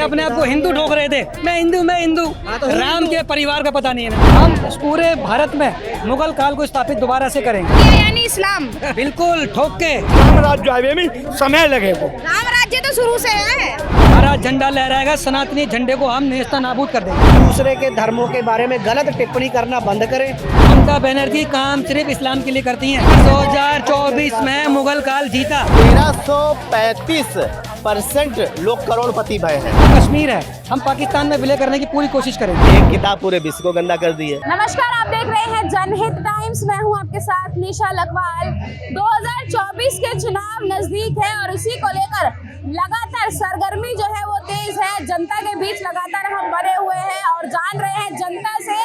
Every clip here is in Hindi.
अपने आप को हिंदू ठोक रहे थे, मैं हिंदू। तो राम के परिवार का पता नहीं है। हम पूरे भारत में मुगल काल को स्थापित दोबारा से करेंगे, यानी इस्लाम। बिल्कुल ठोक के। राम राज्य आने में समय लगेगा। राम राज्य तो शुरू से है। हमारा झंडा लहराएगा, सनातनी झंडे को हम नेस्ता नाबूद कर देंगे। दूसरे के धर्मों के बारे में गलत टिप्पणी करना बंद करें। ममता बनर्जी काम सिर्फ इस्लाम के लिए करती हैं। 2024 में मुगल काल जीता। 1335% लोग करोड़पति भय हैं। कश्मीर है, हम पाकिस्तान में विलय करने की पूरी कोशिश करेंगे। एक किताब पूरे विश्व को गंदा कर दी है। नमस्कार, आप देख रहे हैं जनहित टाइम्स। मैं हूं आपके साथ निशा लखवाल। 2024 के चुनाव नजदीक है और इसी को लेकर लगातार सरगर्मी जो है वो तेज है। जनता के बीच लगातार हम बने हुए हैं और जान रहे हैं जनता से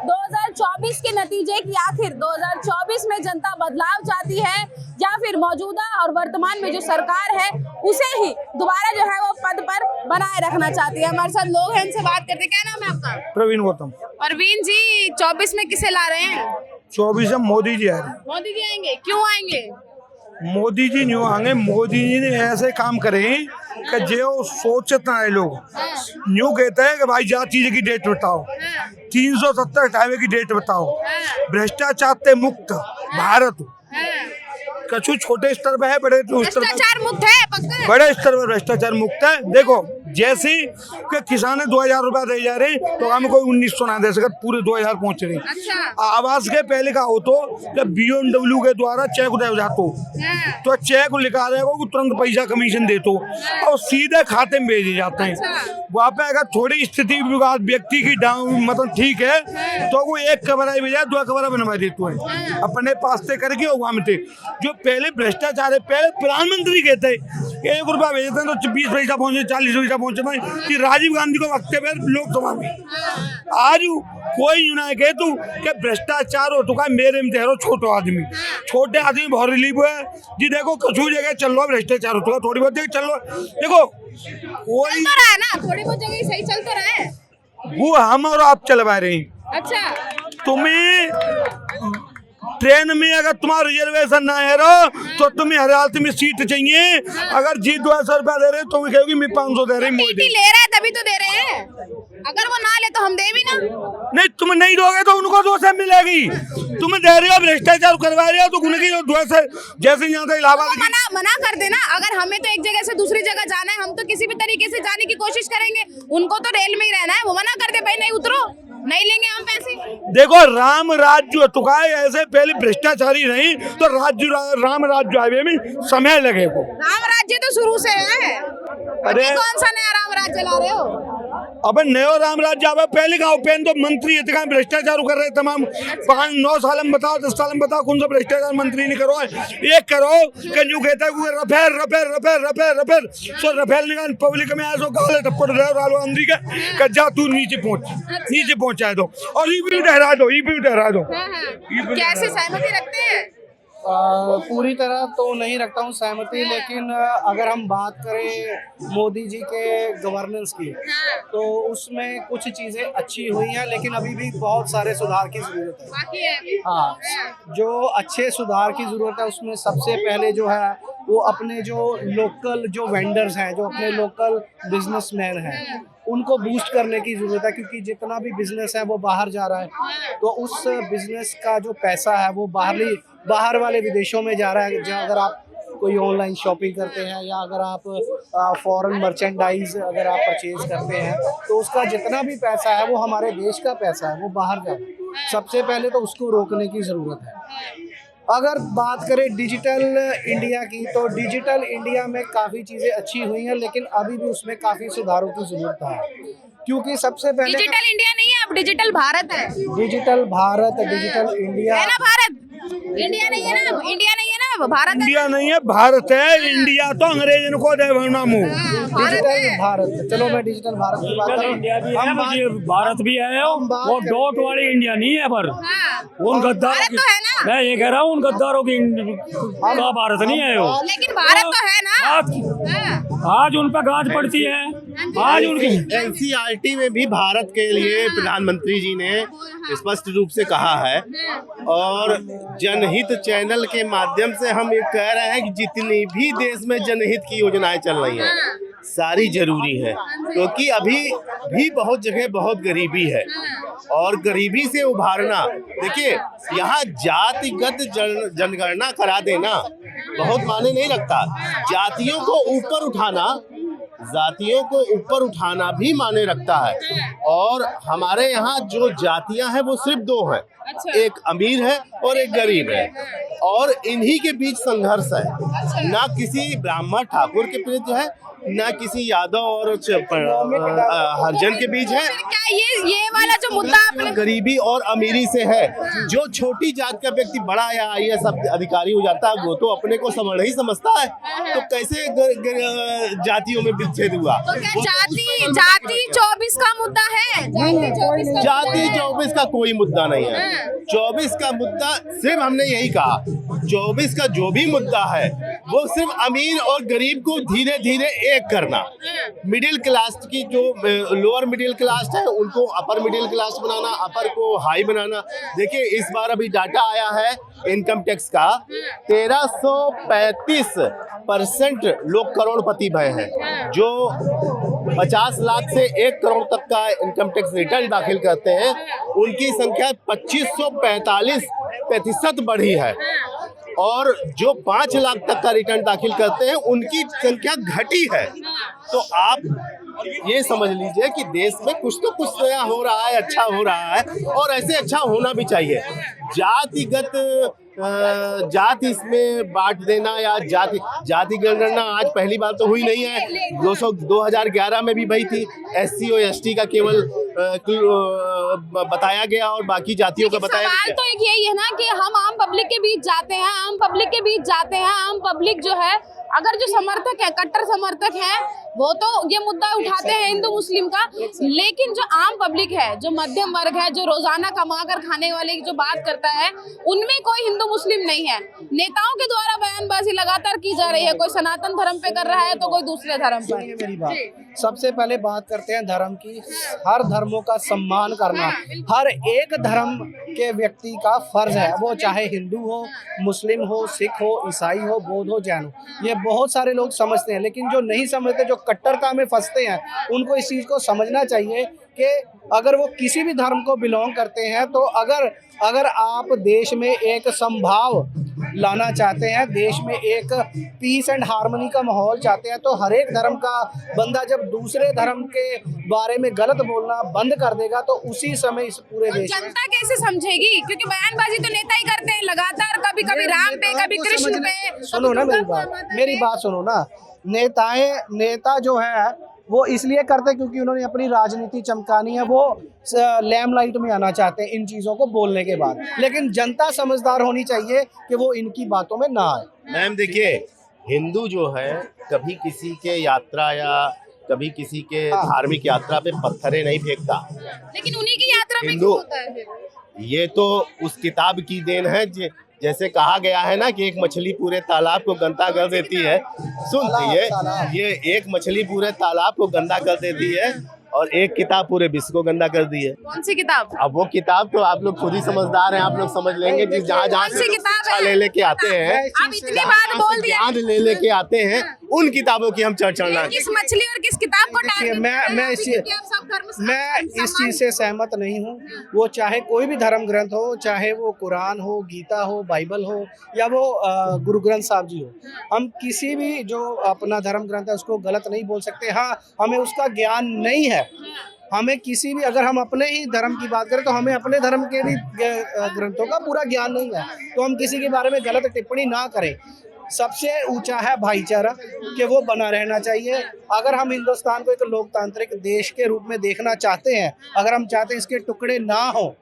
2024 के नतीजे की। आखिर 2024 में जनता बदलाव चाहती है या फिर मौजूदा और वर्तमान में जो सरकार है उसे ही दोबारा जो है वो पद पर बनाए रखना चाहती है। हमारे साथ लोग हैं, इनसे बात करते हैं। क्या नाम है आपका? प्रवीण गौतम। परवीन जी, 24 में किसे ला रहे हैं? 24 में मोदी जी आ रहे हैं। मोदी जी आएंगे। क्यों आएंगे? मोदी जी न्यू आएंगे। मोदी जी ने ऐसे काम करे कि जो सोचता है लोग न्यू कहते हैं कि भाई जा चीज की डेट बताओ, 370 हटावे की डेट बताओ, भ्रष्टाचार से मुक्त भारत। कछु छोटे स्तर पे है, बड़े स्तर भ्रष्टाचार मुक्त है पक्का? बड़े स्तर पर भ्रष्टाचार मुक्त है। देखो जैसे कि किसान 2000 रुपया दे जा रहे तो हम कोई 1900 ना दे सके, पूरे 2000 पहुंच रहे। अच्छा। आवास के पहले का हो तो जब BMW के द्वारा चेक दे जातो तो चेक लिखा रहेगा कि तुरंत पैसा कमीशन दे तो और सीधे खाते में भेजे जाते हैं। वहाँ पे अगर थोड़ी स्थिति विवाद व्यक्ति की मतलब ठीक है तो वो एक कमरा भेजा, 2 कमरा बनवा देते हैं अपने पास से करके। वहाँ में थे जो पहले भ्रष्टाचार है, पहले प्रधानमंत्री कहते हैं 1 रुपया भेजते हैं तो 20 पैसा पहुंचे, 40 पैसा पहुंचे। कि राजीव गांधी को वक्त पे लोकसभा में आज कोई यूं ना कहे तू कि भ्रष्टाचार हो तो का मेरे में तेरो छोटे आदमी बहुत रिलीफ है जी। देखो कछु जगह चल लो भ्रष्टाचार हो तो थोड़ी बहुत जगह चल लो। देखो कोई चल तो रहा है ना, थोड़ी बहुत जगह सही चल तो रहा है। वो हम और आप चलवा रहे हैं। अच्छा। तुम्हें ट्रेन में अगर तुम्हारा रिजर्वेशन ना है तो तुम्हें हर हालत में सीट चाहिए। अगर जी 200 रुपया दे रहे तुम कहोगी मैं 500 दे रही। मोदी ले रहा है तभी तो दे रहे हैं। अगर वो ना ले तो हम दे भी ना। नहीं, तुम नहीं दोगे तो उनको 200 मिलेगी। तुम दे रहे हो, भ्रष्टाचार करवा रहे हो तो उनकी 200 जैसे यहाँ से इलाहाबाद मना कर देना। अगर हमें तो एक जगह से दूसरी जगह जाना है, हम तो किसी भी तरीके से जाने की कोशिश करेंगे। उनको तो रेल में ही रहना है। वो मना कर दे भाई नहीं उतरो, नहीं लेंगे हम पैसे। देखो राम राज्य तो का ऐसे पहले भ्रष्टाचारी नहीं तो राम राज्य आने में समय लगेगा। राम राज्य तो शुरू से है। अरे कौन सा नया राम राज्य ला रहे हो? अब नयो राम राज्य आवे पहले का पेन तो मंत्री इतना भ्रष्टाचार कर रहे तमाम 5-9 साल में बताओ, 10 साल में बताओ कौन सा भ्रष्टाचार मंत्री नहीं करो। एक करो कि न्यू कहता है रफेल सो रफेल निकाल पब्लिक में आया सो गाले टप्पड़ रहे राहुल गांधी का जा तू नीचे पहुंचा दो और ये भी ठहरा दो। कैसे सहमति रखते हैं? पूरी तरह तो नहीं रखता हूँ सहमति, लेकिन अगर हम बात करें मोदी जी के गवर्नेंस की तो उसमें कुछ चीज़ें अच्छी हुई हैं, लेकिन अभी भी बहुत सारे सुधार की ज़रूरत है। हाँ, जो अच्छे सुधार की ज़रूरत है उसमें सबसे पहले जो है वो अपने जो लोकल जो वेंडर्स हैं, जो अपने लोकल बिजनेसमैन हैं, उनको बूस्ट करने की ज़रूरत है। क्योंकि जितना भी बिजनेस है वो बाहर जा रहा है तो उस बिजनेस का जो पैसा है वो बाहर वाले विदेशों में जा रहा है। अगर आप कोई ऑनलाइन शॉपिंग करते हैं या अगर आप फॉरेन मर्चेंडाइज अगर आप परचेज करते हैं तो उसका जितना भी पैसा है वो हमारे देश का पैसा है, वो बाहर जा रहा है। सबसे पहले तो उसको रोकने की ज़रूरत है। अगर बात करें डिजिटल इंडिया की तो डिजिटल इंडिया में काफ़ी चीज़ें अच्छी हुई हैं, लेकिन अभी भी उसमें काफ़ी सुधारों की ज़रूरत है। क्योंकि सबसे पहले डिजिटल इंडिया नहीं है, अब डिजिटल भारत है। डिजिटल भारत, डिजिटल इंडिया है ना। भारत इंडिया नहीं है ना, इंडिया नहीं है ना, भारत इंडिया नहीं है, भारत है। इंडिया तो अंग्रेजन को दे नामू। डिजिटल भारत। चलो मैं डिजिटल भारत की बात करूँ। भारत भी है वो डॉट वाली इंडिया नहीं है, पर उन गद्दारों की मैं ये कह रहा हूँ, उन गद्दारों की भारत नहीं है वो। लेकिन भारत तो है ना। आज उन पर गाज पड़ती है। आज उनकी NCERT में भी भारत के लिए प्रधानमंत्री जी ने स्पष्ट रूप से कहा है और जनहित चैनल के माध्यम से हम ये कह रहे हैं कि जितनी भी देश में जनहित की योजनाएं चल रही हैं सारी जरूरी है, क्योंकि अभी भी बहुत जगह बहुत गरीबी है और गरीबी से उभारना, देखिए यहाँ जातिगत जनगणना करा देना बहुत मायने नहीं रखता। जातियों को ऊपर उठाना भी मायने रखता है। और हमारे यहाँ जो जातियां हैं वो सिर्फ दो हैं, एक अमीर है और एक गरीब है, और इन्हीं के बीच संघर्ष है। ना किसी ब्राह्मण ठाकुर के बीच है, ना किसी यादव और हरिजन के बीच है। क्या ये वाला जो मुद्दा आपने गरीबी और अमीरी से है। जो छोटी जात का व्यक्ति बड़ा या IAS अधिकारी हो जाता है वो तो अपने को सवर्ण ही समझता है, तो कैसे जातियों में विच्छेद हुआ? तो क्या जाति 24 का मुद्दा है? जाति 24 का कोई मुद्दा नहीं है। 24 का मुद्दा सिर्फ हमने यही कहा, 24 का जो भी मुद्दा है वो सिर्फ अमीर और गरीब को धीरे धीरे एक करना, मिडिल क्लास की जो लोअर मिडिल क्लास है उनको अपर मिडिल क्लास बनाना, अपर को हाई बनाना। देखिए इस बार अभी डाटा आया है इनकम टैक्स का, 1335% लोग करोड़पति भय हैं। जो 50 लाख से 1 करोड़ तक का इनकम टैक्स रिटर्न दाखिल करते हैं उनकी संख्या 2545% बढ़ी है, और जो 5 लाख तक का रिटर्न दाखिल करते हैं उनकी संख्या घटी है। तो आप ये समझ लीजिए कि देश में कुछ तो कुछ नया हो रहा है, अच्छा हो रहा है, और ऐसे अच्छा होना भी चाहिए। जातिगत जाति इसमें बांट देना या जाति गणना आज पहली बार तो हुई नहीं है, 2011 में भी भई थी। SC और ST का केवल बताया गया और बाकी जातियों का बताया गया। सवाल तो एक यही है ना कि हम आम पब्लिक के बीच जाते हैं, आम पब्लिक जो है अगर जो समर्थक है, कट्टर समर्थक है, वो तो ये मुद्दा उठाते हैं हिंदू मुस्लिम का, लेकिन जो आम पब्लिक है, जो मध्यम वर्ग है, जो रोजाना कमा कर खाने वाले की जो बात करता है, उनमें कोई हिंदू मुस्लिम नहीं है। नेताओं के द्वारा बयानबाजी लगातार की जा रही है, कोई सनातन धर्म पे कर रहा है तो कोई दूसरे धर्म पर। मेरी बात, सबसे पहले बात करते हैं धर्म की। हर धर्मों का सम्मान करना हर एक धर्म के व्यक्ति का फर्ज है, वो चाहे हिंदू हो, मुस्लिम हो, सिख हो, ईसाई हो, बौद्ध हो, जैन हो। ये बहुत सारे लोग समझते हैं, लेकिन जो नहीं समझते, जो कट्टरता में फंसते हैं, उनको इस चीज़ को समझना चाहिए कि अगर वो किसी भी धर्म को बिलोंग करते हैं तो अगर आप देश में एक समभाव लाना चाहते हैं, देश में एक पीस एंड हार्मनी का माहौल चाहते हैं, तो हर एक धर्म का बंदा जब दूसरे धर्म के बारे में गलत बोलना बंद कर देगा तो उसी समय इस पूरे देश में जनता कैसे समझेगी? क्योंकि बयानबाजी तो नेता ही करते हैं लगातार, कभी राम पे, कभी कृष्ण पे। सुनो ना मेरी बात सुनो ना। नेता जो है वो इसलिए करते हैं क्योंकि उन्होंने अपनी राजनीति चमकानी है, वो लैमलाइट में आना चाहते हैं इन चीज़ों को बोलने के बाद, लेकिन जनता समझदार होनी चाहिए कि वो इनकी बातों में ना आए। मैम देखिए, हिंदू जो है कभी किसी के यात्रा या कभी किसी के धार्मिक यात्रा पे पत्थरे नहीं फेंकता, लेकिन उन्हीं की यात्रा में हिंदू क्यों होता है फिर? ये तो उस किताब की देन है। जैसे कहा गया है ना कि एक मछली पूरे तालाब को गंदा कर देती है। ये एक मछली पूरे तालाब को गंदा कर देती है और एक किताब पूरे विश्व को गंदा कर दी है। कौन सी किताब? अब वो किताब तो आप लोग खुद ही समझदार हैं, आप लोग समझ लेंगे कि जहाँ से शिक्षा ले लेके आते हैं, अब इतनी बात बोल दिया, ज्ञान ले लेके आते हैं, उन किताबों की हम चर्चा ना। किस मछली और किस किताब को टारगेट मैं इस चीज़ से सहमत नहीं हूँ। वो चाहे कोई भी धर्म ग्रंथ हो, चाहे वो कुरान हो, गीता हो, बाइबल हो, या वो गुरु ग्रंथ साहब जी हो, हम किसी भी जो अपना धर्म ग्रंथ है उसको गलत नहीं बोल सकते। हाँ, हमें उसका ज्ञान नहीं है। हमें किसी भी, अगर हम अपने ही धर्म की बात करें तो हमें अपने धर्म के भी ग्रंथों का पूरा ज्ञान नहीं है, तो हम किसी के बारे में गलत टिप्पणी ना करें। सबसे ऊंचा है भाईचारा कि वो बना रहना चाहिए। अगर हम हिंदुस्तान को एक लोकतांत्रिक देश के रूप में देखना चाहते हैं, अगर हम चाहते हैं इसके टुकड़े ना हो,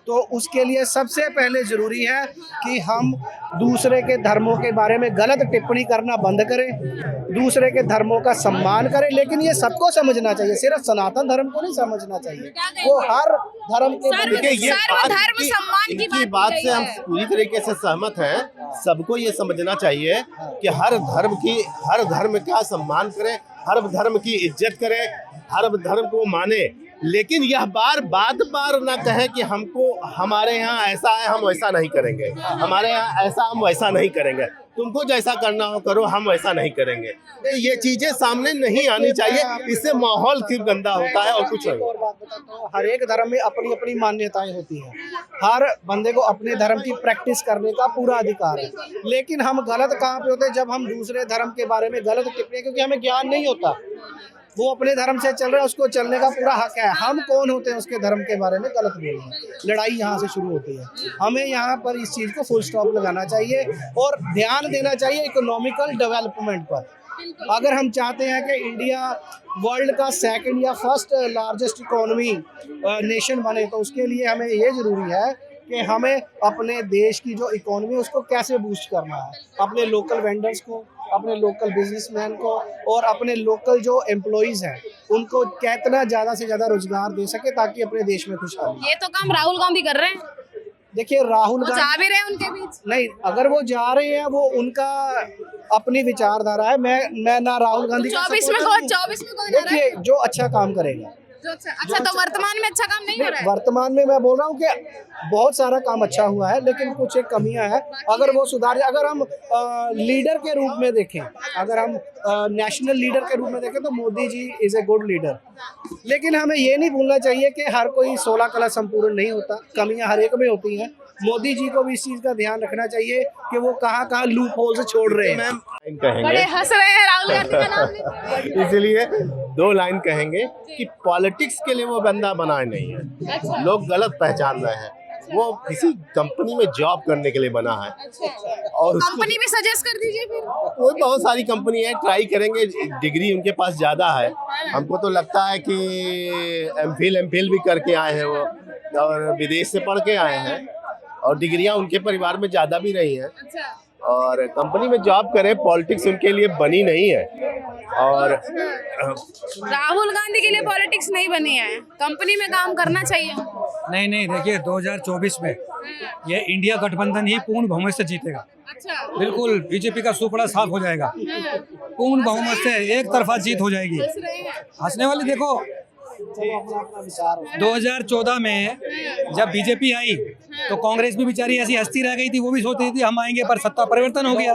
तो उसके लिए सबसे पहले ज़रूरी है कि हम दूसरे के धर्मों के बारे में गलत टिप्पणी करना बंद करें, दूसरे के धर्मों का सम्मान करें। लेकिन ये सबको समझना चाहिए, सिर्फ सनातन धर्म को नहीं समझना चाहिए, वो हर धर्म के। इनकी बात से हम पूरी तरीके से सहमत हैं। सबको ये समझना चाहिए कि हर धर्म का सम्मान करें, हर धर्म की इज्जत करें, हर धर्म को माने, लेकिन यह बार ना कहे कि हमको हमारे यहाँ ऐसा है हम वैसा नहीं करेंगे, हमारे यहाँ ऐसा हम वैसा नहीं करेंगे। तुमको जैसा करना हो करो, हम वैसा नहीं करेंगे। तो ये चीजें सामने नहीं आनी चाहिए, इससे माहौल सिर्फ गंदा होता है और कुछ एक नहीं। और बात बताता हूँ, हर एक धर्म में अपनी अपनी मान्यताएं होती हैं। हर बंदे को अपने धर्म की प्रैक्टिस करने का पूरा अधिकार है, लेकिन हम गलत कहाँ पे होते हैं? जब हम दूसरे धर्म के बारे में गलत टिप्पणी, क्योंकि हमें ज्ञान नहीं होता। वो अपने धर्म से चल रहा है, उसको चलने का पूरा हक है। हम कौन होते हैं उसके धर्म के बारे में गलत बोलना? लड़ाई यहाँ से शुरू होती है। हमें यहाँ पर इस चीज़ को फुल स्टॉप लगाना चाहिए और ध्यान देना चाहिए इकोनॉमिकल डेवलपमेंट पर। अगर हम चाहते हैं कि इंडिया वर्ल्ड का सेकंड या फर्स्ट लार्जेस्ट इकोनॉमी नेशन बने, तो उसके लिए हमें ये ज़रूरी है कि हमें अपने देश की जो इकोनॉमी है उसको कैसे बूस्ट करना है। अपने लोकल वेंडर्स को, अपने लोकल बिजनेसमैन को और अपने लोकल जो एम्प्लॉइज़ हैं उनको कितना ज़्यादा से ज़्यादा रोजगार दे सके, ताकि अपने देश में खुशहाली। ये तो काम राहुल गांधी कर रहे हैं, देखिए राहुल वो गांधी जा भी रहे हैं उनके बीच। नहीं, अगर वो जा रहे हैं वो उनका अपनी विचारधारा है। मैं ना राहुल गांधी का 24 में supporter हूँ। 24 में कौन जा रहा है? देखिए जो अच्छा काम करेगा, अच्छा तो वर्तमान में अच्छा काम नहीं हो रहा है। वर्तमान में मैं बोल रहा हूँ कि बहुत सारा काम अच्छा हुआ है, लेकिन कुछ एक कमियां हैं। अगर वो सुधार, अगर हम लीडर के रूप में देखें, अगर हम नेशनल लीडर के रूप में देखें तो Modi ji is a good leader. लेकिन हमें ये नहीं भूलना चाहिए कि हर कोई 16 कला संपूर्ण नहीं होता, कमियां हर एक में होती हैं। मोदी जी को भी इस चीज़ का ध्यान रखना चाहिए कि वो कहाँ कहाँ लूप होल से छोड़ रहे हैं। लाइन कहेंगे, बड़े हंस रहे हैं राहुल गांधी का नाम लेकर। इसलिए 2 लाइन कहेंगे कि पॉलिटिक्स के लिए वो बंदा बना नहीं है। अच्छा। लोग गलत पहचान रहे हैं, वो किसी कंपनी में जॉब करने के लिए बना है। और उसको कंपनी भी सजेस्ट कर दीजिए फिर। वो बहुत सारी कंपनी है, ट्राई करेंगे। डिग्री उनके पास ज़्यादा है। हमको तो लगता है कि एमफिल भी करके आए हैं वो, और विदेश से पढ़ के आए हैं, और डिग्रियां उनके परिवार में ज़्यादा भी नहीं है। और कंपनी में जॉब करें, पॉलिटिक्स उनके लिए बनी नहीं है। और राहुल गांधी के लिए पॉलिटिक्स नहीं बनी है, कंपनी में काम करना चाहिए। नहीं, देखिए 2024 में ये इंडिया गठबंधन ही पूर्ण बहुमत से जीतेगा। अच्छा। बिल्कुल बीजेपी का सुपड़ा साफ हो जाएगा, पूर्ण बहुमत से एक तरफा जीत हो जाएगी। हंसने वाली देखो, 2014 में जब बीजेपी आई तो कांग्रेस भी बेचारी ऐसी हंसती रह गई थी, वो भी सोच रही थी हम आएंगे, पर सत्ता परिवर्तन हो गया।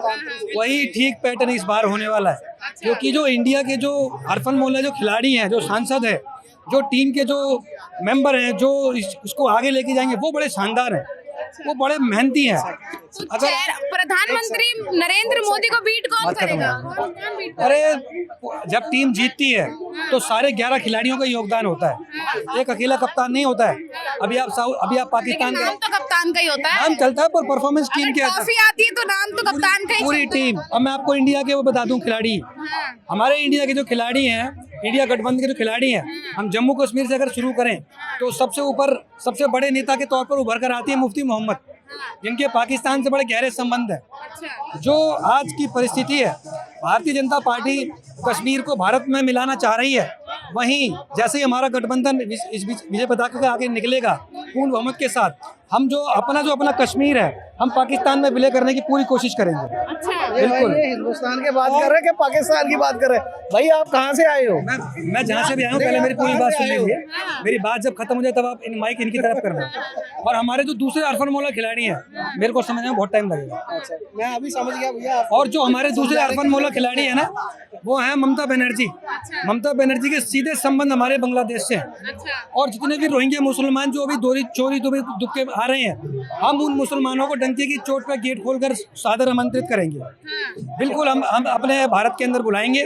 वही ठीक पैटर्न इस बार होने वाला है, क्योंकि जो इंडिया के जो हरफनमौला जो खिलाड़ी हैं, जो सांसद है, जो टीम के जो मेंबर हैं, जो इसको आगे लेके जाएंगे, वो बड़े शानदार हैं, वो बड़े मेहनती हैं। अगर प्रधानमंत्री नरेंद्र मोदी को बीट कौन करेगा? अरे जब टीम जीतती है तो सारे 11 खिलाड़ियों का योगदान होता है, एक अकेला कप्तान नहीं होता है। अभी आप पाकिस्तान नाम तो कप्तान का ही होता है। नाम चलता है, पर परफॉर्मेंस टीम के ट्रॉफी आती है तो नाम तो कप्तान का ही पूरी चलता है। टीम। अब मैं आपको इंडिया के वो बता दूं खिलाड़ी, हमारे इंडिया के जो खिलाड़ी हैं, इंडिया गठबंधन के जो खिलाड़ी हैं, हम जम्मू कश्मीर से अगर शुरू करें तो सबसे ऊपर सबसे बड़े नेता के तौर पर उभर कर आती है मुफ्ती मोहम्मद, जिनके पाकिस्तान से बड़े गहरे संबंध है। जो आज की परिस्थिति है, भारतीय जनता पार्टी कश्मीर को भारत में मिलाना चाह रही है, वहीं जैसे ही हमारा गठबंधन इस बीच विजय पताका के आगे निकलेगा पूर्ण बहुमत के साथ, हम जो अपना कश्मीर है, हम पाकिस्तान में विलय करने की पूरी कोशिश करेंगे। बिल्कुल। ये हिंदुस्तान की बात कर रहे हैं कि पाकिस्तान की बात कर रहे हैं? भाई आप कहाँ से आए हो? मैं जहाँ से भी आया हूँ, पहले मेरी पूरी बात सुन लीजिए। मेरी बात जब खत्म हो जाए तब आप माइक इनकी तरफ करना। और हमारे जो दूसरे हरफनमौला खिलाड़ी हैं, मेरे को समझने में बहुत टाइम लगेगा। अच्छा, मैं अभी समझ गया भैया। और जो हमारे दूसरे हरफनमौला खिलाड़ी है ना, वो है ममता बनर्जी। ममता बनर्जी के सीधे संबंध हमारे बांग्लादेश से हैं। और जितने भी रोहिंग्या मुसलमान जो अभी चोरी दुख के आ रहे हैं, हम उन मुसलमानों को डंके की चोट पर गेट खोलकर सादर आमंत्रित करेंगे। बिल्कुल हम अपने भारत के अंदर बुलाएंगे,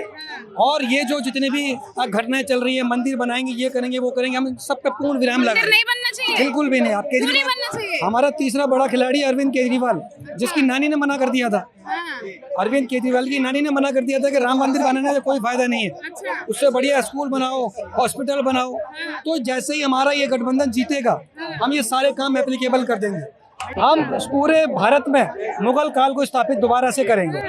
और ये जो जितने भी घटनाएं चल रही है, मंदिर बनाएंगे, ये करेंगे, वो करेंगे, हम सब पे पूर्ण विराम लगाएंगे। नहीं बनना चाहिए, बिल्कुल भी नहीं। आप केजरीवाल, हमारा तीसरा बड़ा खिलाड़ी अरविंद केजरीवाल, जिसकी नानी ने मना कर दिया था। अरविंद केजरीवाल की नानी ने मना कर दिया था कि राम मंदिर बनाने का कोई फायदा नहीं है, उससे बढ़िया स्कूल बनाओ, हॉस्पिटल बनाओ। तो जैसे ही हमारा ये गठबंधन जीतेगा, हम ये सारे काम एप्लीकेबल कर देंगे। हम पूरे भारत में मुगल काल को स्थापित दोबारा से करेंगे,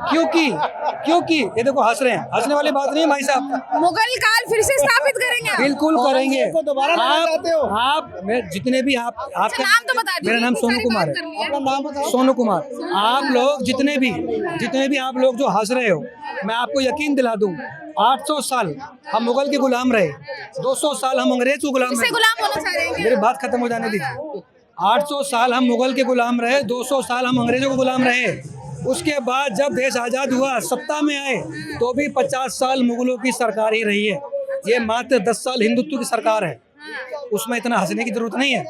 क्योंकि ये देखो हंस रहे हैं, हंसने वाली बात नहीं है भाई साहब। मुगल काल फिर से स्थापित करेंगे? बिल्कुल करेंगे। आप जितने भी आपका नाम तो बता दीजिए। मेरा नाम सोनू कुमार है। अपना नाम बताओ। सोनू कुमार। आप लोग जितने भी आप लोग जो हंस रहे हो, मैं आपको यकीन दिला दूं, 800 साल हम मुगल के गुलाम रहे, 200 साल हम अंग्रेज को गुलाम रहे। गुलाम होना चाह रहे हैं? मेरी बात खत्म हो जाने दीजिए। 800 साल हम मुगल के गुलाम रहे, 200 साल हम अंग्रेजों को गुलाम रहे। उसके बाद जब देश आजाद हुआ, सत्ता में आए, तो भी 50 साल मुगलों की सरकार ही रही है। ये मात्र 10 साल हिंदुत्व की सरकार है, उसमें इतना हंसने की जरूरत नहीं है।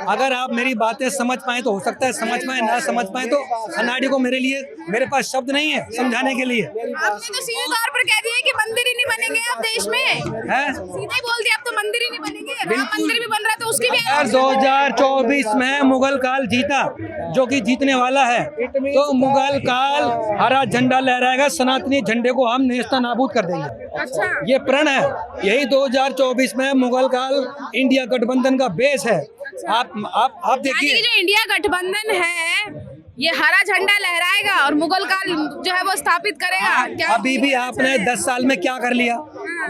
अगर आप मेरी बातें समझ पाए तो हो सकता है, समझ पाए, ना समझ पाए तो अनाड़ी को मेरे पास शब्द नहीं है समझाने के लिए। आपने तो सीधे तौर पर कह दिया कि मंदिर ही नहीं बनेंगे अब देश में, है सीधे ही बोल दिया अब तो मंदिर ही नहीं बनेंगे। राम मंदिर भी बन रहा है तो उसकी भी 2024 में मुगल काल जीता, जो कि जीतने वाला है, तो मुगल काल हरा झंडा लहराएगा, सनातनी झंडे को हम नेस्ता नाबूद कर देंगे। अच्छा, ये प्रण है, यही 2024 में मुगल काल इंडिया गठबंधन का बेस है। आप यानी देखिए, कि जो इंडिया गठबंधन है ये हरा झंडा लहराएगा और मुगल काल जो है वो स्थापित करेगा। क्या अभी भी आपने 10 साल में क्या कर लिया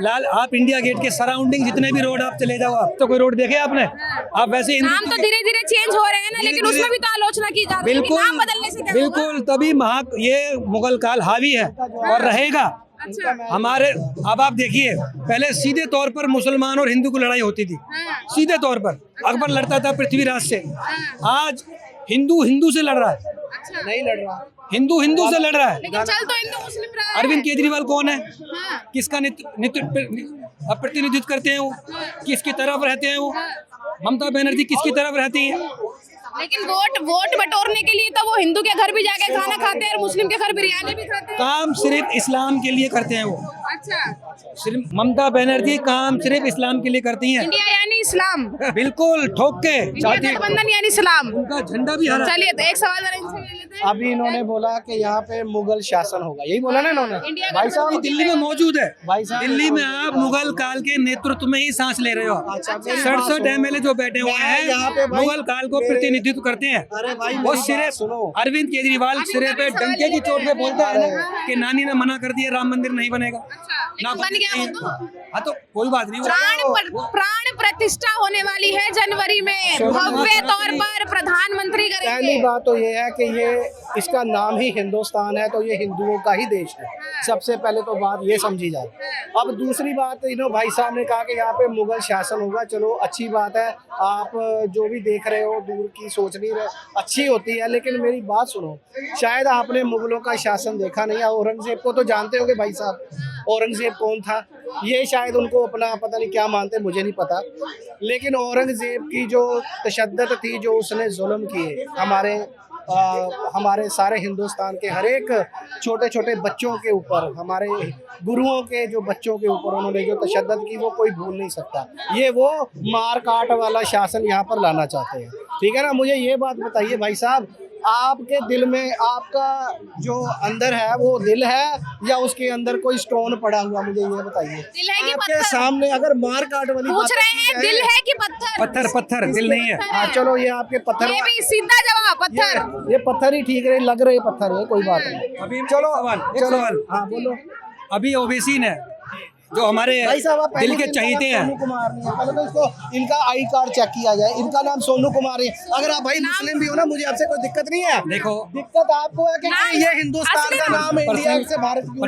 लाल। आप इंडिया गेट के सराउंडिंग जितने भी रोड आप चले जाओ, आप तो कोई रोड देखे आपने? आप वैसे नाम तो धीरे धीरे चेंज हो रहे हैं ना, लेकिन उसमें भी तो आलोचना की जा रही है। बिल्कुल नाम बदलने से क्या होगा? बिल्कुल, तभी ये मुगल काल हावी है और रहेगा अच्छा, हमारे। अब आप देखिए, पहले सीधे तौर पर मुसलमान और हिंदू की लड़ाई होती थी, सीधे तौर पर अकबर लड़ता था पृथ्वीराज से। आज हिंदू से लड़ रहा है, नहीं लड़ रहा, हिंदू से लड़ रहा है। लेकिन चल तो हिंदू मुस्लिम रहा है। अरविंद केजरीवाल कौन है? हाँ। किसका प्रतिनिधित्व करते हैं वो? किसकी तरफ रहते हैं वो? ममता बनर्जी किसकी तरफ रहती है? लेकिन वोट बटोरने के लिए तो वो हिंदू के घर भी जाके खाना खाते हैं और मुस्लिम के घर बिरयानी भी खाते हैं। काम सिर्फ इस्लाम के लिए करते हैं वो। अच्छा, सिर्फ ममता बनर्जी काम सिर्फ इस्लाम के लिए करती हैं। इंडिया यानी इस्लाम, बिल्कुल ठोक के इंडिया चाहती है। गठबंधन यानी इस्लाम। उनका झंडा भी हरा। चलिए तो एक सवाल और इनसे ले लेते हैं। अभी इन्होंने बोला कि यहाँ पे मुगल शासन होगा, यही बोला ना इन्होंने। इंडिया भाई ये साहब दिल्ली में मौजूद है। भाई साहब, दिल्ली में आप मुगल काल के नेतृत्व में ही सांस ले रहे हो। अच्छा, मेरी बात 67 सुनो। MLA जो बैठे हुए मैं यहाँ पे हैं भाई मुगल काल को मेरे- प्रतिनिधित्व करते हैं। अरे भाई वो मेरी सिरे बात सुनो। अरविंद केजरीवाल अभी सिरे उनका पे भी सवाल डंके की चोट पे बोलता है हाँ, हाँ। कि नानी ने मना कर दिया राम मंदिर नहीं बनेगा। अच्छा, ना लेकिन बन गया वो तो। हाँ तो कोई बात नहीं। प्राण प्रतिष्ठा होने वाली है जनवरी में, सुनो, भव्य तौर पर प्रधानमंत्री पहली करेंगे। बात तो ये है कि ये इसका नाम ही हिंदुस्तान है, तो ये हिंदुओं का ही देश है। सबसे पहले तो बात ये समझी जाए। अब दूसरी बात, भाई साहब ने कहा कि यहाँ पे मुगल शासन होगा, चलो अच्छी बात है। आप जो भी देख रहे हो दूर की सोच नहीं रहे, अच्छी होती है, लेकिन मेरी बात सुनो। शायद आपने मुगलों का शासन देखा नहीं है। औरंगजेब को तो जानते होगे भाई साहब, औरंगजेब कौन था? ये शायद उनको अपना पता नहीं क्या मानते, मुझे नहीं पता। लेकिन औरंगजेब की जो तशद्दुद थी, जो उसने जुल्म किए हमारे सारे हिंदुस्तान के हर एक छोटे छोटे बच्चों के ऊपर, हमारे गुरुओं के जो बच्चों के ऊपर उन्होंने जो तशद्दुद की, वो कोई भूल नहीं सकता। ये वो मार काट वाला शासन यहाँ पर लाना चाहते हैं, ठीक है ना। मुझे ये बात बताइए भाई साहब, आपके दिल में आपका जो अंदर है वो दिल है या उसके अंदर कोई स्टोन पड़ा हुआ? मुझे ये बताइए। दिल है कि आपके पत्थर? सामने अगर मार काट वाली पूछ बातें रहे की हैं जाए- दिल है कि पत्थर? पत्थर दिल नहीं है। हाँ चलो, ये आपके पत्थर, ये भी सीधा जवाब पत्थर। ये पत्थर ही ठीक रहे, लग रहे पत्थर है, कोई बात नहीं। अभी चलो एक चलो, सवाल। हाँ बोलो अभी ओबीसी ने जो हमारे भाई साहब। आप दिल पहले के इनका चहीते नाम हैं, सोनू कुमार नहीं है, पहले तो इसको इनका आई कार्ड चेक किया जाए। इनका नाम सोनू कुमार है। अगर आप भाई मुस्लिम भी हो ना, मुझे आपसे कोई दिक्कत नहीं है। देखो दिक्कत आपको है कि नाम- ये हिंदुस्तान असली का नाम- नाम है, इंडिया से भारत क्यों हुआ?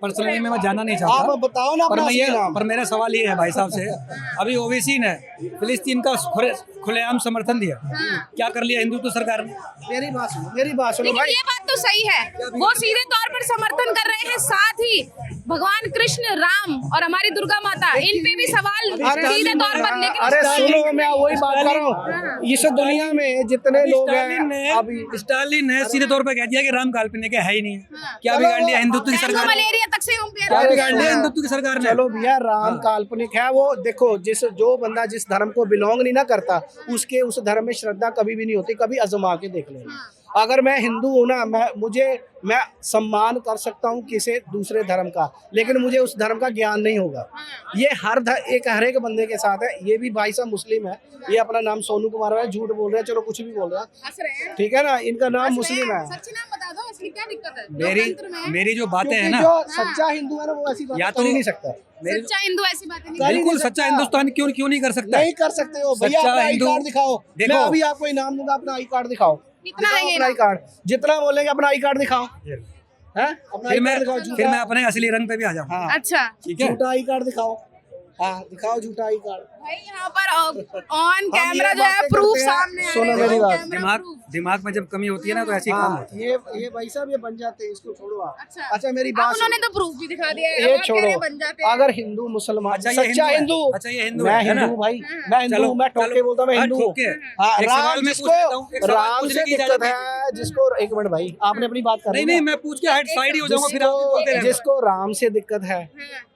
पर्सनली मैं जानना नहीं आप चाहता, बताओ ना पर अपना मैं ये असली नाम। पर मेरा सवाल ये है भाई साहब से, अभी ओबीसी ने फिलिस्तीन का खुलेआम समर्थन दिया, क्या कर लिया हिंदुत्व सरकार ने? मेरी बात सुनो लेकिन भाई। ये बात तो सही है, वो सीधे तौर पर समर्थन कर रहे हैं। साथ ही भगवान कृष्ण, राम और हमारी दुर्गा माता, इन पे भी सवाल सीधे तौर पर। लेकिन अरे सुनो, मैं वही बात कर रहा हूँ। इस दुनिया में जितने लोग हैं, अभी स्टालिन ने सीधे तौर पर कह दिया कि राम काल्पनिक है ही नहीं है। क्या बिगाड़ लिया हिंदुत्व की डेंगू सरकार ने? मलेरिया तक से कंपेयर क्या कर बिगाड़ रहे लिया हैं। हिंदुत्व की सरकार ने? चलो भैया, राम काल्पनिक है। वो देखो, जो बंदा जिस धर्म को बिलोंग नहीं ना करता, उसके उस धर्म में श्रद्धा कभी भी नहीं होती। कभी आजमा के देख लेना। अगर मैं हिंदू हूँ ना, मैं सम्मान कर सकता हूँ किसी दूसरे धर्म का, लेकिन मुझे उस धर्म का ज्ञान नहीं होगा। ये हर एक बंदे के साथ है। ये भी भाई साहब मुस्लिम है, ये अपना नाम सोनू कुमार है, झूठ बोल रहे हैं, चलो कुछ भी बोल रहे हैं, हंस रहे हैं। ठीक है ना। इनका नाम हंस रहे मुस्लिम हैं। है। सच्ची नाम बता दो, असली क्या दिक्कत है? मेरी लोकतंत्र में है। मेरी जो बातें हैं क्योंकि ना, जो सच्चा हिंदू है ना, वो ऐसी बात या कर तो ही नहीं सकता। सच्चा हिंदू ऐसी बातें नहीं कर ही बिल्कुल नहीं सच्चा सकता। हिंदुस्तान क्यों नहीं कर सकता? नहीं कर सकते हो भैया। सच्चा अपना आई हिंदू- कार्ड दिखाओ। देखो। मैं अभी आपको इनाम दूंगा, अपना आई कार्ड दिखाओ। कितना दिखाओ है अपना आई कार्ड, जितना बोलेंगे अपना आई कार्ड दिखाओ। हैं? अपना आई फिर कार्ड दिखाओ। मैं अपने असली रंग पे भी आ जाऊँ। हाँ, अच्छा, ठीक है, झूठा आई कार्ड दिखाओ। हाँ दिखाओ झूठा आई कार्ड। भाई यहाँ पर ऑन कैमरा जो है प्रूफ सामने आ सुनो रहे हैं, मेरी बात। कैमरा दिमाग proof। दिमाग में जब कमी होती है ना तो ऐसे ही काम हाँ, होता है। ये भाई साहब ये बन जाते हैं, इसको छोड़ो आप। अच्छा। अच्छा मेरी अब बात उन्होंने तो प्रूफ भी दिखा दिया है, ये अब आप कह रहे हैं छोड़ो, बन जाते हैं। अगर हिंदू मुसलमान अच्छा, ये सच्चा हिंदू है। हिंदू, अच्छा, ये हिंदू मैं है ना? हिंदू हूँ भाई, मैं हिंदू चलो, हूँ, मैं ठोक के बोलता हूँ मैं हाँ, हिंदू ठोक के। हाँ, एक राम सवाल मैं पूछ जिसको लेता हूँ, एक सवाल राम पूछने से की इजाजत दिक्कत है, जिसको एक मिनट भाई आपने अपनी बात कर नहीं मैं पूछ के हट साइड ही हो जाऊंगा, फिर आप भी बोलते रहना। जिसको राम से दिक्कत है,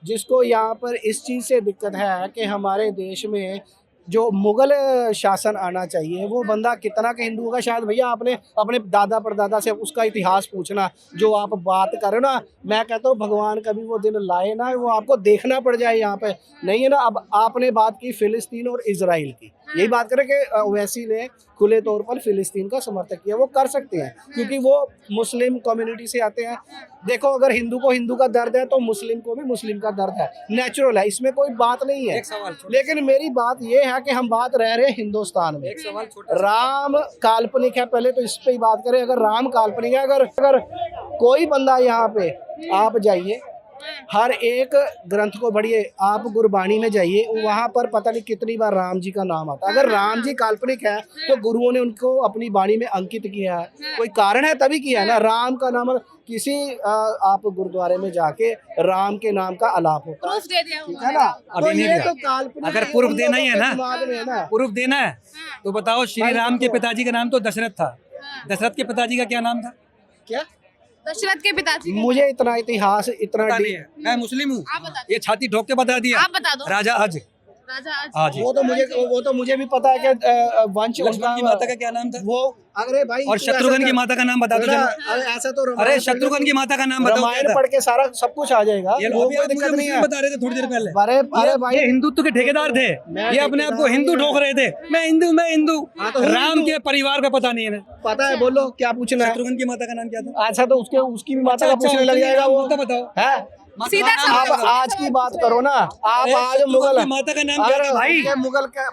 जिसको यहाँ पर इस चीज से दिक्कत है कि हमारे देश में जो मुगल शासन आना चाहिए, वो बंदा कितना के हिंदू होगा। शायद भैया आपने अपने दादा परदादा से उसका इतिहास पूछना, जो आप बात कर रहे हो ना, मैं कहता हूँ भगवान कभी वो दिन लाए ना, वो आपको देखना पड़ जाए यहाँ पे, नहीं है ना। अब आपने बात की फिलिस्तीन और इजराइल की, यही बात करें कि ओवैसी ने खुले तौर पर फिलिस्तीन का समर्थक किया, वो कर सकते हैं क्योंकि वो मुस्लिम कम्युनिटी से आते हैं। देखो अगर हिंदू को हिंदू का दर्द है तो मुस्लिम को भी मुस्लिम का दर्द है, नेचुरल है, इसमें कोई बात नहीं है। एक सवाल छोटा- लेकिन मेरी बात ये है कि हम बात रह रहे हैं हिंदुस्तान में, एक सवाल छोटा- राम काल्पनिक है, पहले तो इस पे ही बात करें। अगर राम काल्पनिक है, अगर कोई बंदा यहाँ पे, आप जाइए हर एक ग्रंथ को पढ़िए, आप गुरबाणी में जाइए, वहाँ पर पता नहीं कितनी बार राम जी का नाम आता है। अगर राम जी काल्पनिक है तो गुरुओं ने उनको अपनी बाणी में अंकित किया है, कोई कारण है तभी किया है ना। राम का नाम किसी आप गुरुद्वारे में जाके राम के नाम का आलाप होता है, प्रूफ दे दिया ठीक है ना। अभी तो नहीं ये दिया। तो काल्पनिक अगर है, प्रूफ उन देना ही लोगों है के ना, दिमाग में है ना। प्रूफ देना है तो बताओ, श्री राम के पिताजी का नाम तो दशरथ था, दशरथ के पिताजी का क्या नाम था? क्या दशरथ के पिताजी का। मुझे इतना इतिहास इतना पता नहीं है, मैं मुस्लिम हूँ, आप बता दो। ये छाती ठोक के बता दिया। आप बता दो। राजा आज राजा आज आज वो तो मुझे भी पता है कि वंश लक्ष्मण की माता का क्या नाम था? वो अरे भाई और तू शत्रुघ्न ऐसा की कर- माता का नाम बता दो। ना, चलो। अरे ऐसा तो अरे रामायण शत्रुघ्न की माता का नाम बताओ। रामायण क्या था? पढ़ के सारा सब कुछ आ जाएगा, ये वो अभी कोई आप दिक्कत मुझे नहीं मुस्लिम है। बता रहे थे थोड़ी देर पहले। अरे भाई ये हिंदुत्व के ठेकेदार थे, ये अपने आप को हिंदू ठोक रहे थे, मैं हिंदू हाँ, तो राम हिंदू। के परिवार का पता नहीं है ना। पता है, बोलो क्या पूछना है। शत्रुघ्न की माता का नाम क्या था? अच्छा तो उसकी भी माता का अच्छा, पूछने लग जाएगा वो, तो बताओ। है सीधा माता का सवाल नाम आप बताओ। आज की बात करो ना, आप अरे आज शत्रुघ्न मुगल की माता का नाम क्या था भाई? उनके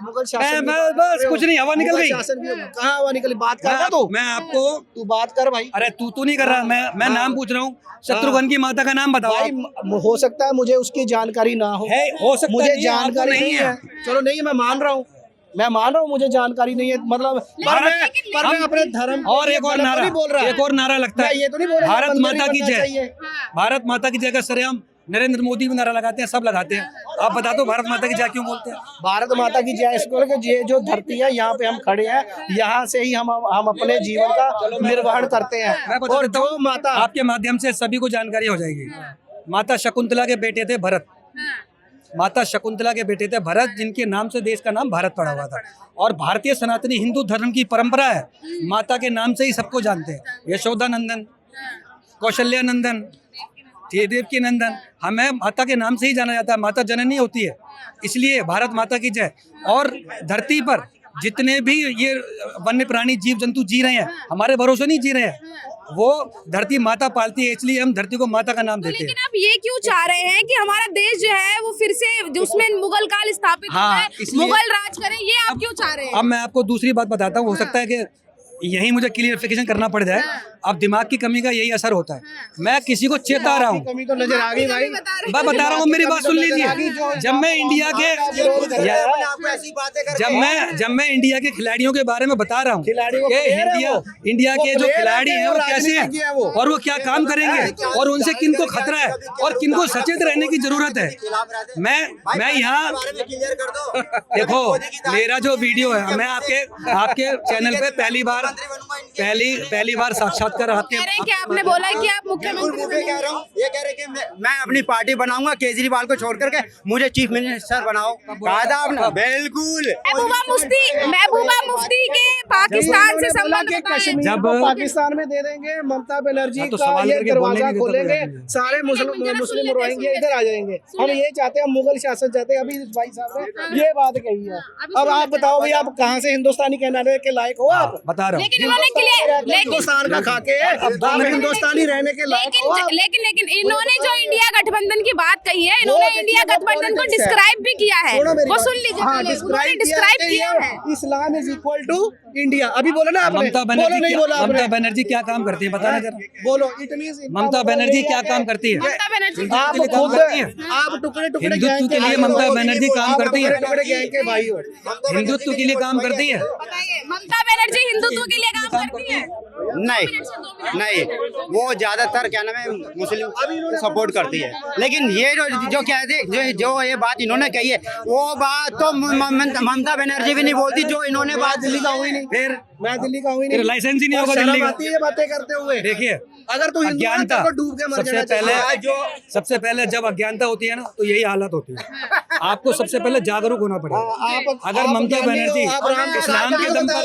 मुगल शासन की मैं बात बस कर रहे हो। कुछ नहीं, हवा निकल मुगल गई। शासन की कहाँ हवा निकली, बात कर रहा तू, मैं आपको तू बात कर भाई। अरे तू नहीं कर रहा, मैं नाम पूछ रहा हूँ। शत्रुघ्न की माता का नाम बताओ भाई आप। हो सकता है मुझे उसकी जानकारी ना हो, हो सकता मुझे नहीं है, आपको जानकारी नहीं है। चलो नहीं है, मैं मान रहा हूँ, मुझे जानकारी नहीं है, मतलब पर मैं अपने धर्म को और एक और गलत तो नारा, नहीं बोल रहा। एक और नारा लगता मैं है, ये तो नहीं बोल रहा भारत मंदिर माता ही की बनना जय। चाहिए। भारत माता की जय का सरेआम नरेंद्र मोदी भी नारा लगाते हैं, सब लगाते हैं। आप बता दो भारत माता की जय क्यों बोलते हैं? भारत माता की जय इसको कि ये जो धरती है यहाँ पे हम खड़े हैं, यहाँ से ही हम अपने जीवन का निर्वहन करते मैं हैं। बता और देता जो हूँ, माता आपके माध्यम से सभी को जानकारी हो जाएगी। माता शकुंतला के बेटे थे भरत, माता शकुंतला के बेटे थे भरत, जिनके नाम से देश का नाम भारत पड़ा हुआ था। और भारतीय सनातनी हिंदू धर्म की परंपरा है, माता के नाम से ही सबको जानते हैं। यशोदा नंदन, कौशल्या नंदन, देवकी नंदन, हमें माता के नाम से ही जाना जाता है। माता जननी होती है, इसलिए भारत माता की जय। और धरती पर जितने भी ये वन्य प्राणी जीव जंतु जी रहे हैं, हमारे भरोसे नहीं जी रहे हैं, वो धरती माता पालती है, इसलिए हम धरती को माता का नाम देते हैं। लेकिन आप ये क्यों चाह रहे हैं कि हमारा देश जो है वो फिर से उसमें मुगल काल स्थापित हो हाँ, जाए, इसलिए- मुगल राज करें, ये आप क्यों चाह रहे हैं? अब मैं आपको दूसरी बात बताता हूँ, हो सकता है कि यही मुझे क्लियरिफिकेशन करना पड़ जाए। अब दिमाग की कमी का यही असर होता है। मैं किसी को चेता रहा हूँ, कमी तो नजर आ गई भाई। मैं बता रहा हूँ, मेरी बात सुन लीजिए। जब मैं इंडिया के जब मैं इंडिया के खिलाड़ियों के बारे में बता रहा हूँ खिलाड़ी वो कि player है वो। इंडिया के जो player है खिलाड़ी कि हैं वो वो कैसे राजनीतिज्ञ है हैं वो? और वो क्या काम करेंगे और उनसे किनको खतरा है और किनको सचेत रहने की जरूरत है। मैं यहाँ देखो, मेरा जो वीडियो है, मैं आपके चैनल पे पहली बार साक्षात्कार कह रहे हैं कि आपने बोला है कि आप मुख्यमंत्री बनेंगे। ये कह रहे कि मैं अपनी पार्टी बनाऊंगा, केजरीवाल को छोड़ करके मुझे चीफ मिनिस्टर बनाओ। कहा था आपने, बिल्कुल। महबूबा मुफ्ती के पाकिस्तान से संबंध बताएं। कश्मीर जब- को पाकिस्तान में दे देंगे, ममता बनर्जी हाँ, तो का सवाल ये करके बोलने दरवाजा नहीं देता खोलेंगे, तो यार। सारे मुस्लिम रोहिंग्या इधर आ जाएंगे। हम ये चाहते हैं, मुगल शासन चाहते हैं। अभी भाई साहब ने ये बात कही है। अब आप बताओ भाई, आप कहाँ से हिंदुस्तानी कहने के लायक हो? आप बता रहा हूँ। लेकिन इन्होंने हिंदुस्तान का खाके आप हिंदुस्तानी रहने के लायक हो आप? लेकिन इन्होंने जो इंडिया गठबंधन की बात कही है, इन्होंने वो इंडिया देखिए, वो गठबंधन को politics है। डिस्क्राइब भी किया है, सुनो मेरी वो बात। सुन लीजिए हाँ, पहले। उन्होंने डिस्क्राइब किया है। Islam is equal to India अभी बोलो ना आपने, ममता बोलो नहीं बोला आपने। ममता बनर्जी क्या काम करती है बताना जरा। बोलो इतनी सी ममता बनर्जी क्या काम करती है? ममता बनर्जी आप के लिए काम खुद करती है? आप टुकड़े टुकड़े हिंदुत्व के लिए ममता बनर्जी काम करती है? टुकड़े गैंग के भाई हो। हिंदुत्व के लिए काम करती है? बताइए, ममता बनर्जी हिंदुत्व के लिए काम करती है? नहीं नहीं, वो ज्यादातर क्या नाम है मुस्लिम को सपोर्ट करती है। लेकिन ये जो कहते जो ये बात इन्होंने कही है, वो बात तो ममता बनर्जी भी नहीं बोलती जो इन्होंने बात दिल्ली का हुई नहीं, फिर मैं दिल्ली का हुई फिर नहीं। लाइसेंस ही नहीं और होगा शर्म दिल्ली का। आती है ये बातें करते हुए। देखिए अगर तू हिंदू है अज्ञानता तो डूब के मर सबसे जाना पहले चाहिए। सबसे पहले जब अज्ञानता होती है ना तो यही हालत होती है। आपको सबसे पहले जागरूक होना पड़ेगा। अगर ममता बनर्जी इस्लाम के दम पर,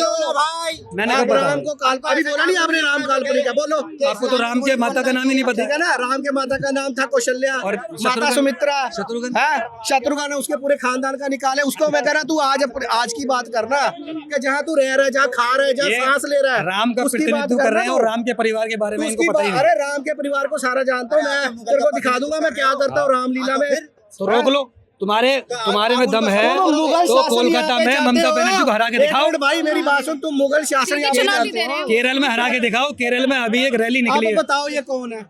मैंने कब राम को बताया? अभी बोला नहीं आपने, राम काल्पनिक है, बोलो। आपको तो राम के माता का नाम ही नहीं पता। ठीक है ना, राम के माता का नाम था कौशल्या और माता सुमित्रा, शत्रुघ्न शत्रुघ्न ने उसके पूरे खानदान का निकाले। उसको मैं कह रहा तू आज की बात करना कि जहाँ तू रह रहा है, जहाँ खा रहा है, जहाँ ये सांस ले रहा है, राम का उसकी बात प्रतिनिधित्व कर करना रहे हैं तू। और राम के परिवार के बारे में उसकी इनको पता ही बात- नहीं। अरे राम के परिवार को सारा जानता हूँ मैं, तेरे को दिखा दूंगा मैं क्या करता हूँ रामलीला में। तो रोक लो, तुम्हारे में दम है तुम मुगल तो शासन कोलकाता यहाँ पे में चाहते ममता हो। बनर्जी को हरा के एक दिखाओ। मिनट भाई मेरी बात सुन, तुम मुगल शासन यहाँ पे चुनौती चाहते दे रहे हो। हैं। केरल में हरा के दिखाओ। केरल में अभी एक रैली निकली आप है। बताओ ये कौन है?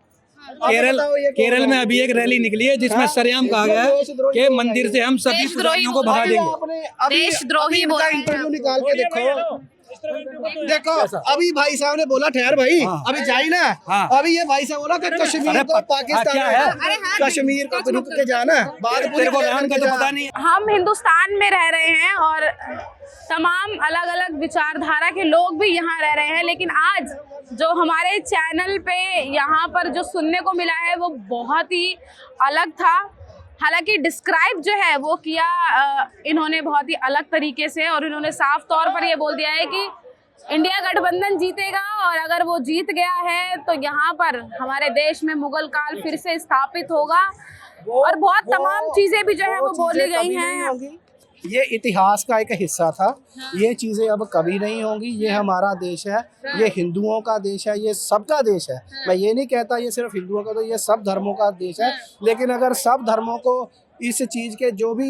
केरल में अभी एक रैली निकली है जिसमें सरेआम कहा गया है कि मंदिर से हम सभी देशद्रोही पुजारियों को भगा देंगे। देशद्रोही बोल रहे हैं। इंटरव्यू निकाल के देखो अभी भाई साहब ने बोला, ठहर भाई हाँ। अभी जाई ना। हाँ। अभी ये भाई साहब बोला कि कश्मीर अरे को पाकिस्तान क्या है? अरे हाँ, कश्मीर को रुक के जाना बाद तेरे को राम का तो पता नहीं है। हम हिंदुस्तान में रह रहे हैं और तमाम अलग अलग विचारधारा के लोग भी यहाँ रह रहे हैं, लेकिन आज जो हमारे चैनल पे यहाँ पर जो सुनने को मिला है वो बहुत ही अलग था। हालांकि डिस्क्राइब जो है वो किया इन्होंने बहुत ही अलग तरीके से, और इन्होंने साफ तौर पर ये बोल दिया है कि इंडिया गठबंधन जीतेगा और अगर वो जीत गया है तो यहाँ पर हमारे देश में मुगल काल फिर से स्थापित होगा, और बहुत तमाम चीजें भी जो है वो बोली गई हैं। ये इतिहास का एक हिस्सा था। ये चीजें अब कभी नहीं होंगी। ये हमारा देश है, ये हिंदुओं का देश है, ये सबका देश है। मैं ये नहीं कहता ये सिर्फ हिंदुओं का, तो ये सब धर्मों का देश है। लेकिन अगर सब धर्मों को इस चीज़ के जो भी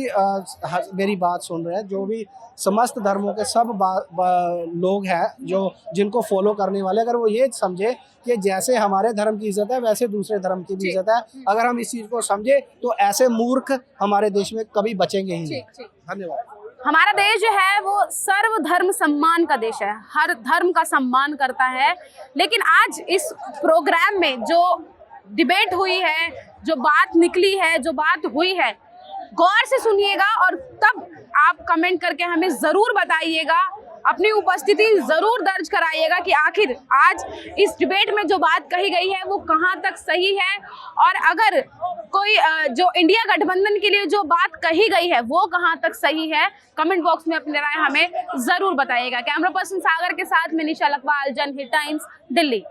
मेरी बात सुन रहे हैं, जो भी समस्त धर्मों के सब लोग हैं जो जिनको फॉलो करने वाले, अगर वो ये समझे कि जैसे हमारे धर्म की इज्जत है वैसे दूसरे धर्म की भी इज्जत है, अगर हम इस चीज़ को समझे तो ऐसे मूर्ख हमारे देश में कभी बचेंगे ही नहीं। धन्यवाद। हमारा देश जो है वो सर्वधर्म सम्मान का देश है, हर धर्म का सम्मान करता है। लेकिन आज इस प्रोग्राम में जो डिबेट हुई है, जो बात निकली है, जो बात हुई है, गौर से सुनिएगा और तब आप कमेंट करके हमें ज़रूर बताइएगा, अपनी उपस्थिति ज़रूर दर्ज कराइएगा कि आखिर आज इस डिबेट में जो बात कही गई है वो कहाँ तक सही है, और अगर कोई जो इंडिया गठबंधन के लिए जो बात कही गई है वो कहाँ तक सही है। कमेंट बॉक्स में अपनी राय हमें ज़रूर बताइएगा। कैमरा पर्सन सागर के साथ मैं निशा लखवाल, जनहित टाइम्स, दिल्ली।